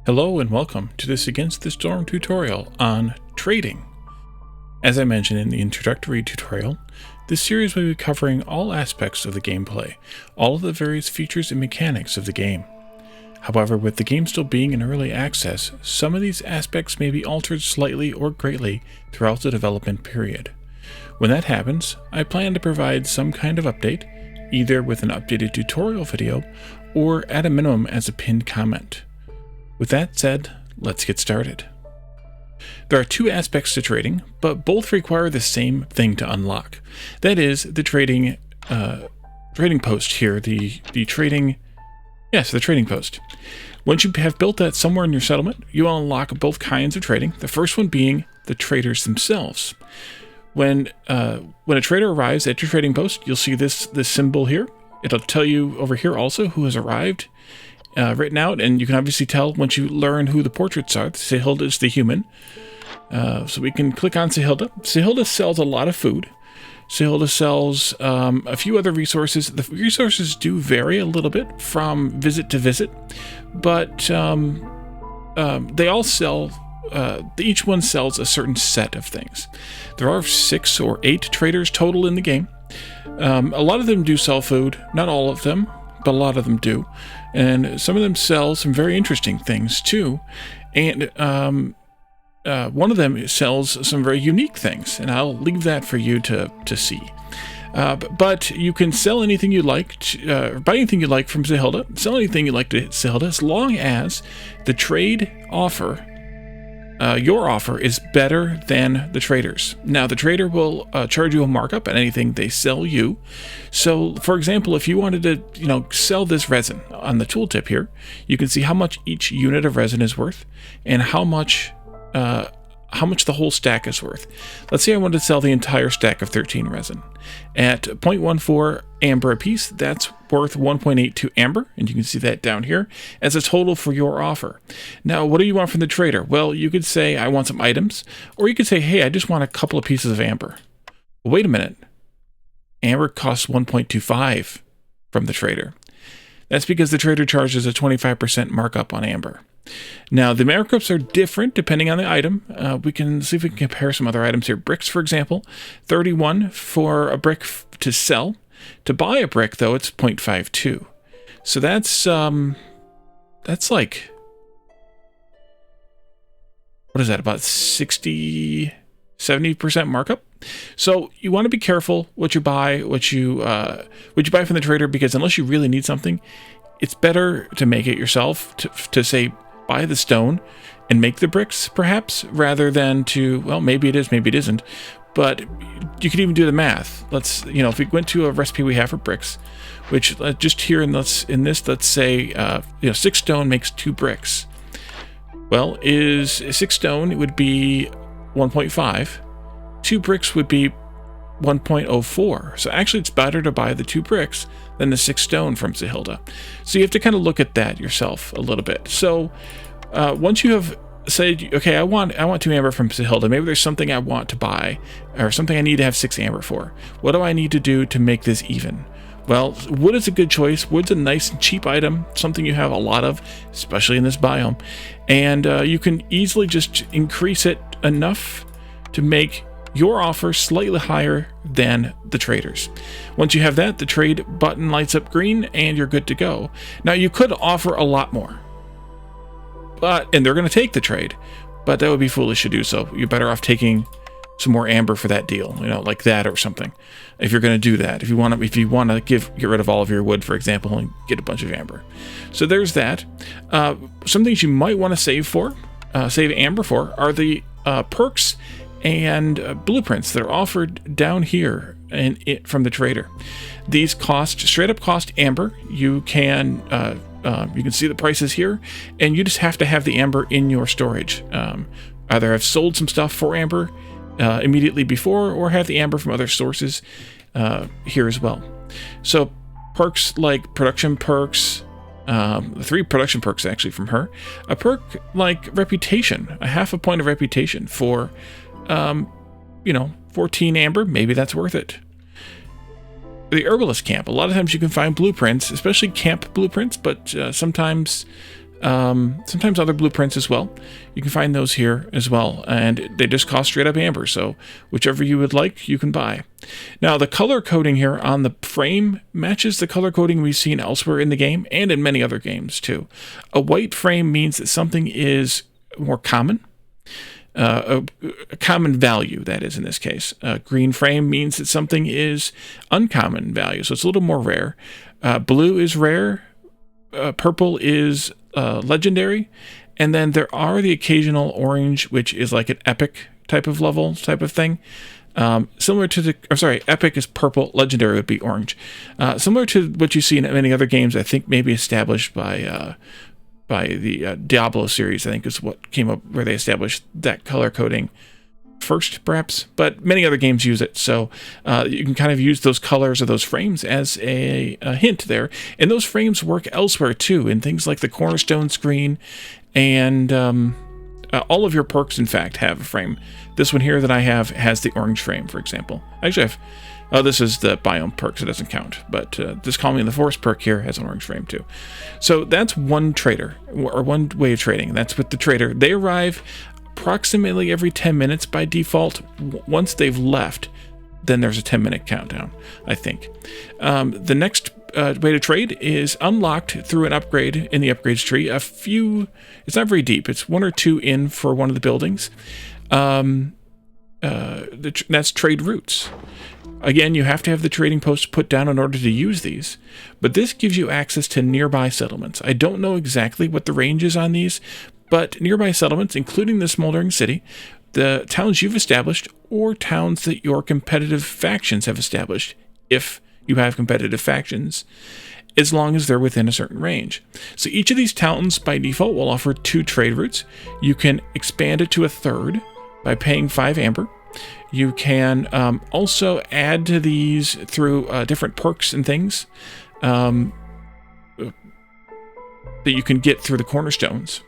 Hello and welcome to this Against the Storm tutorial on trading. As I mentioned in the introductory tutorial, this series will be covering all aspects of the gameplay, all of the various features and mechanics of the game. However, with the game still being in early access, some of these aspects may be altered slightly or greatly throughout the development period. When that happens, I plan to provide some kind of update, either with an updated tutorial video or at a minimum as a pinned comment. With that said, let's get started. There are two aspects to trading, but both require the same thing to unlock. That is the trading post here, the trading post. Once you have built that somewhere in your settlement, you will unlock both kinds of trading. The first one being the traders themselves. When a trader arrives at your trading post, you'll see this symbol here. It'll tell you over here also who has arrived. Written out, and you can obviously tell once you learn who the portraits are. Sehilda is the human. So we can click on Sehilda. Sehilda sells a lot of food. Sehilda sells a few other resources. The resources do vary a little bit from visit to visit, but they all sell, each one sells a certain set of things. There are 6 or 8 traders total in the game. A lot of them do sell food, not all of them, but a lot of them do. And some of them sell some very interesting things too. And one of them sells some very unique things, and I'll leave that for you to see. But you can sell anything you like, buy anything you like from Sehilda, sell anything you like to Sehilda, as long as the trade offer, your offer, is better than the trader's. Now, the trader will charge you a markup on anything they sell you. So, for example, if you wanted to, sell this resin on the tooltip here, you can see how much each unit of resin is worth and how much the whole stack is worth. Let's say I wanted to sell the entire stack of 13 resin. At 0.14 amber a piece, that's worth 1.82 amber, and you can see that down here as a total for your offer. Now, what do you want from the trader? Well, you could say, I want some items, or you could say, hey, I just want a couple of pieces of amber. Well, wait a minute. Amber costs 1.25 from the trader. That's because the trader charges a 25% markup on amber. Now, the markups are different depending on the item. We can see if we can compare some other items here. Bricks, for example, 31 for a brick to sell. To buy a brick, though, it's 0.52. So that's like, what is that, about 60-70% markup? So you want to be careful what you buy from the trader, because unless you really need something, it's better to make it yourself, to say, buy the stone and make the bricks, perhaps, rather than to, well, maybe it is, maybe it isn't. But you could even do the math. Let's, if we went to a recipe we have for bricks, which just here in this, let's say, 6 stone makes 2 bricks. Well, is 6 stone, it would be 1.5. 2 bricks would be 1.04. So actually it's better to buy the 2 bricks than the 6 stone from Sehilda. So you have to kind of look at that yourself a little bit. So once you have said, okay, I want 2 amber from Sehilda, maybe there's something I want to buy, or something I need to have 6 amber for. What do I need to do to make this even? Well, wood is a good choice. Wood's a nice and cheap item, something you have a lot of, especially in this biome. And you can easily just increase it enough to make your offer slightly higher than the trader's. Once you have that, the trade button lights up green and you're good to go. Now, you could offer a lot more, and they're going to take the trade, but that would be foolish to do so. You're better off taking some more amber for that deal, like that or something. If you're going to do that, if you want to get rid of all of your wood, for example, and get a bunch of amber. So there's that. Some things you might want to save amber for are the perks and blueprints that are offered down here from the trader. These straight up cost amber. You can see the prices here, and you just have to have the amber in your storage. Either have sold some stuff for amber immediately before, or have the amber from other sources here as well. So perks like production perks, 3 production perks actually from her. A perk like reputation, a half a point of reputation for 14 amber, maybe that's worth it. The herbalist camp, a lot of times you can find blueprints, especially camp blueprints, but sometimes sometimes other blueprints as well. You can find those here as well, and they just cost straight up amber, so whichever you would like, you can buy. Now, the color coding here on the frame matches the color coding we've seen elsewhere in the game, and in many other games too. A white frame means that something is more common, a common value, that is in this case. A green frame means that something is uncommon value, so it's a little more rare. Blue is rare, purple is legendary, and then there are the occasional orange, which is like an epic type of level type of thing. Similar to the, epic is purple, legendary would be orange. Similar to what you see in many other games, I think maybe established by the Diablo series, I think is what came up where they established that color coding first, perhaps, but many other games use it. So you can kind of use those colors of those frames as a hint there. And those frames work elsewhere too, in things like the cornerstone screen, and all of your perks, in fact, have a frame. This one here that I have has the orange frame, for example. Actually, this is the biome perk, so it doesn't count. But this Calming in the Forest perk here has an orange frame too. So that's one trader, or one way of trading. That's with the trader. They arrive approximately every 10 minutes by default. Once they've left, then there's a 10-minute countdown, I think. The next way to trade is unlocked through an upgrade in the upgrades tree. It's not very deep. It's 1 or 2 in for one of the buildings. That's trade routes. Again, you have to have the trading posts put down in order to use these, but this gives you access to nearby settlements. I don't know exactly what the range is on these, but nearby settlements, including the Smoldering City, the towns you've established, or towns that your competitive factions have established, if you have competitive factions, as long as they're within a certain range. So each of these towns, by default, will offer 2 trade routes. You can expand it to a 3rd by paying 5 amber. You can also add to these through different perks and things that you can get through the cornerstones.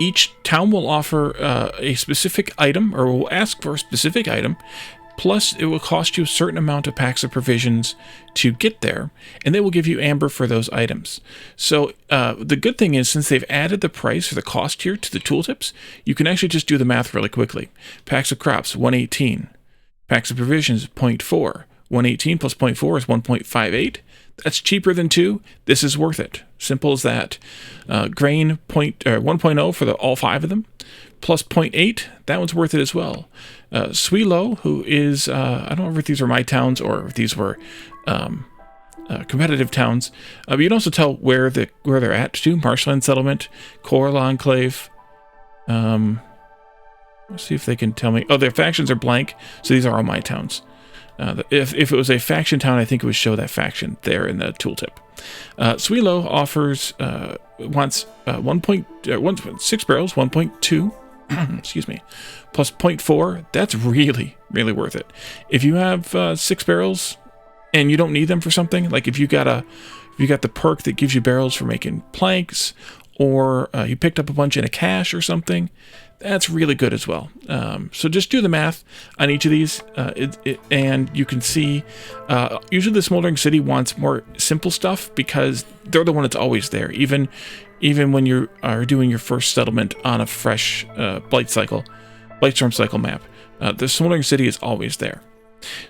Each town will offer a specific item, or will ask for a specific item, plus it will cost you a certain amount of packs of provisions to get there, and they will give you amber for those items. So the good thing is, since they've added the price or the cost here to the tooltips, you can actually just do the math really quickly. Packs of crops, 118. Packs of provisions, 0.4. 118 plus 0.4 is 1.58. That's cheaper than 2. This is worth it. Simple as that. Grain 1.0 for all 5 of them, plus 0.8. That one's worth it as well. Suilo, who is, I don't know if these were my towns or if these were competitive towns, but you can also tell where they're at too. Marshland Settlement, Coral Enclave. Let's see if they can tell me. Oh, their factions are blank, so these are all my towns. If it was a faction town, I think it would show that faction there in the tooltip. Suilo offers wants 6 barrels, 1.2, excuse me, plus 0.4. That's really, really worth it. If you have 6 barrels and you don't need them for something, like if you got the perk that gives you barrels for making planks, or you picked up a bunch in a cache or something, that's really good as well. So just do the math on each of these, and you can see, usually the Smoldering City wants more simple stuff because they're the one that's always there, even when you are doing your first settlement on a fresh Blightstorm cycle map. The Smoldering City is always there.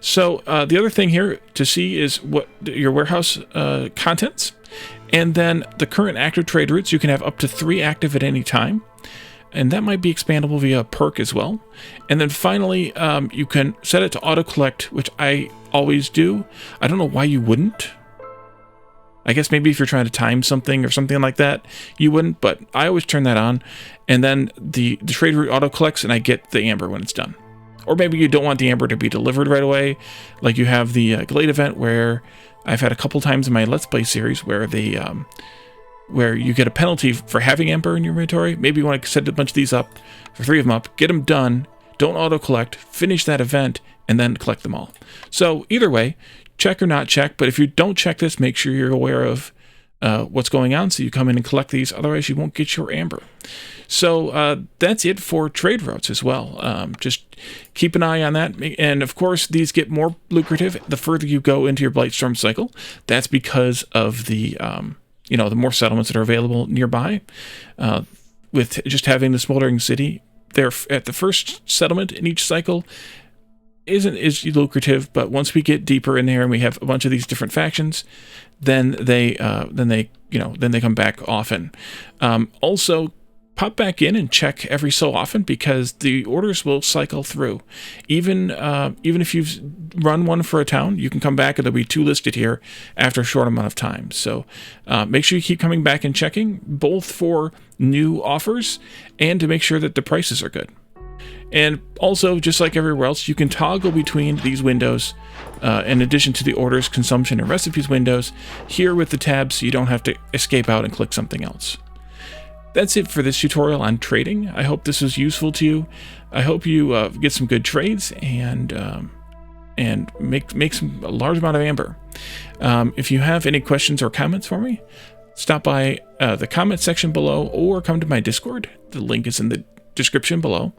So the other thing here to see is what your warehouse contents, and then the current active trade routes. You can have up to 3 active at any time, and that might be expandable via a perk as well. And then finally, you can set it to auto collect, which I always do. I don't know why you wouldn't. I guess maybe if you're trying to time something or something like that, you wouldn't, but I always turn that on, and then the trade route auto collects, and I get the amber when it's done. Or maybe you don't want the amber to be delivered right away, like you have the Glade event, where I've had a couple times in my Let's Play series where where you get a penalty for having amber in your inventory. Maybe you want to set a bunch of these up, for 3 of them up, get them done, don't auto-collect, finish that event, and then collect them all. So either way, check or not check, but if you don't check this, make sure you're aware of what's going on, so you come in and collect these, otherwise you won't get your amber. So that's it for trade routes as well. Just keep an eye on that, and of course these get more lucrative the further you go into your Blightstorm cycle. That's because of the the more settlements that are available nearby. With just having the smoldering city there at the first settlement in each cycle isn't as lucrative, but once we get deeper in there and we have a bunch of these different factions, then they come back often. Also, pop back in and check every so often, because the orders will cycle through. Even if you've run one for a town, you can come back and there'll be 2 listed here after a short amount of time. So make sure you keep coming back and checking, both for new offers and to make sure that the prices are good. And also, just like everywhere else, you can toggle between these windows in addition to the orders, consumption, and recipes windows here with the tabs, so you don't have to escape out and click something else. That's it for this tutorial on trading. I hope this was useful to you. I hope you get some good trades and make a large amount of amber. If you have any questions or comments for me, stop by the comment section below or come to my Discord. The link is in the description below.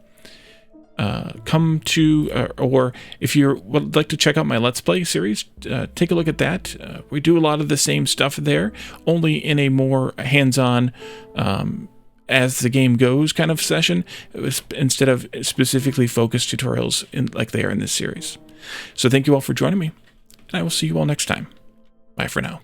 Or if you would like to check out my Let's Play series, take a look at that. We do a lot of the same stuff there, only in a more hands-on, as the game goes kind of session, instead of specifically focused tutorials like they are in this series. So thank you all for joining me, and I will see you all next time. Bye for now.